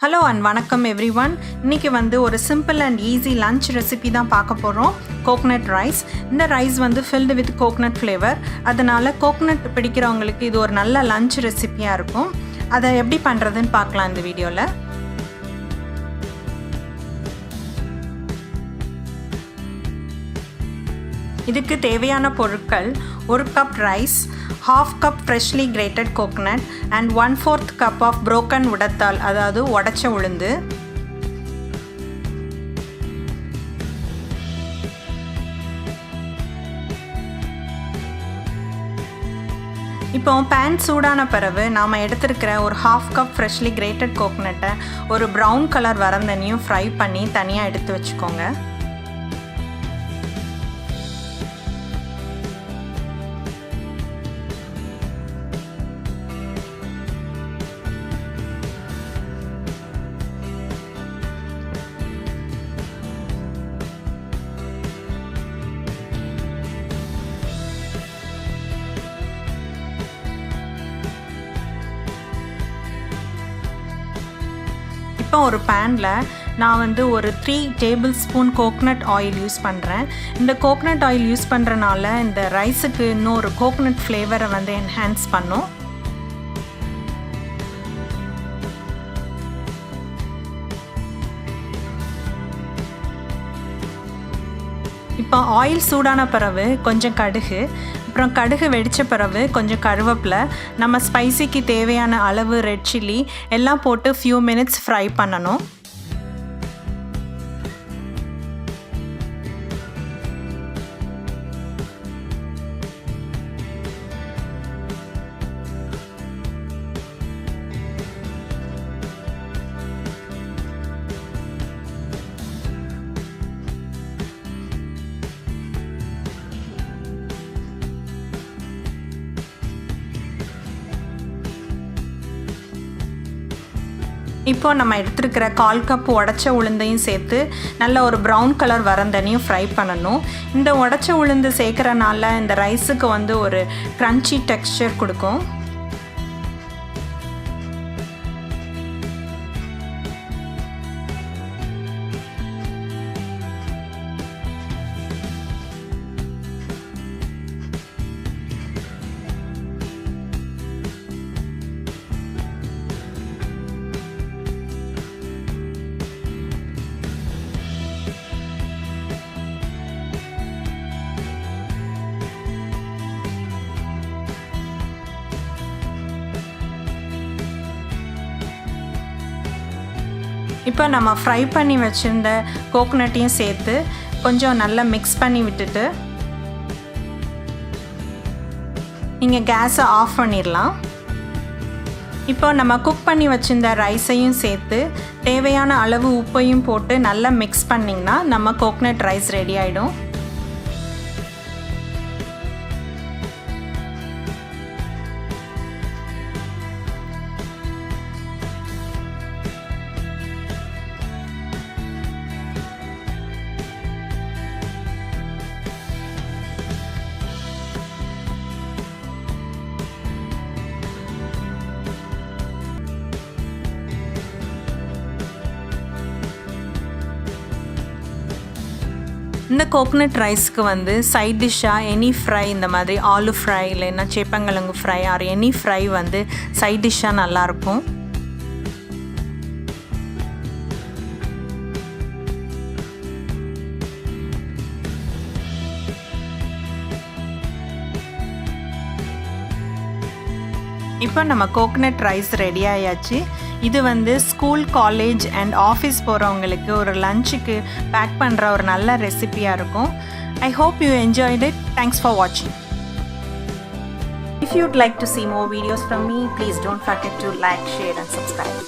Hello and vanakkam everyone. இன்னைக்கு வந்து ஒரு simple and easy lunch recipe தான் பார்க்க போறோம். Coconut rice. இந்த rice வந்து filled with coconut flavor. அதனால coconut பிடிக்கிறவங்களுக்கு இது ஒரு நல்ல lunch ரெசிபியா இருக்கும். அதை எப்படி பண்றதுன்னு பார்க்கலாம் இந்த வீடியோல. இதுக்கு தேவையான பொருட்கள் 1 cup rice, 1/2 cup freshly grated coconut and 1/4 cup of broken உடத்தால் அதாவது உடைச்ச உளுந்து. இப்போ pan சூடான பிறகு நாம எடுத்துக்கிற ஒரு 1/2 cup freshly grated coconut ஒரு brown color வரந்தனியும் fry பண்ணி தனியா எடுத்து வச்சுக்கோங்க. இப்போ ஒரு panல நான் வந்து ஒரு 3 tablespoon coconut oil யூஸ் பண்றேன். இந்த coconut oil யூஸ் பண்றனால இந்த ரைஸ்க்கு இன்னும் ஒரு coconut flavor வந்து enhance பண்ணும். இப்போ oil சூடான பிறகு கொஞ்சம் கடுகு, அப்புறம் கடுகு வெடிச்ச பிறகு கொஞ்சம் கருவேப்பிலை, நம்ம ஸ்பைசிக்கு தேவையான அளவு ரெட் சில்லி எல்லாம் போட்டு few minutes fry பண்ணணும். இப்போ நம்ம எடுத்துக்கிற 1/4 கப் உடைச்ச உளுந்தையும் சேர்த்து நல்ல ஒரு brown கலர் வரந்தனியும் ஃப்ரை பண்ணணும். இந்த உடைச்ச உளுந்து சேர்க்கறனால இந்த ரைஸுக்கு வந்து ஒரு crunchy texture கொடுக்கும். இப்போ நம்ம ஃப்ரை பண்ணி வச்சிருந்த கோகனட்டையும் சேர்த்து கொஞ்சம் நல்லா மிக்ஸ் பண்ணி விட்டுட்டு நீங்கள் கேஸை ஆஃப் பண்ணிடலாம். இப்போ நம்ம குக் பண்ணி வச்சிருந்த ரைஸையும் சேர்த்து தேவையான அளவு உப்பையும் போட்டு நல்லா மிக்ஸ் பண்ணிங்கன்னா நம்ம கோகனட் ரைஸ் ரெடி ஆகிடும். இந்த கோகனட் ரைஸ்க்கு வந்து சைட் டிஷ்ஷாக எனி ஃப்ரை, இந்த மாதிரி ஆலு ஃப்ரை இல்லைன்னா சேப்பங்கிழங்கு ஃப்ரை ஆர் எனி ஃப்ரை வந்து சைட் டிஷ்ஷாக நல்லாயிருக்கும். இப்போ நம்ம கோகனட் ரைஸ் ரெடி ஆயாச்சு. இது வந்து ஸ்கூல், காலேஜ் அண்ட் ஆஃபீஸ் போகிறவங்களுக்கு ஒரு லஞ்சுக்கு பேக் பண்ணுற ஒரு நல்ல ரெசிபியாக இருக்கும். I hope you enjoyed it. Thanks for வாட்சிங். If you'd like to see more videos from me, please don't forget to like, share and subscribe.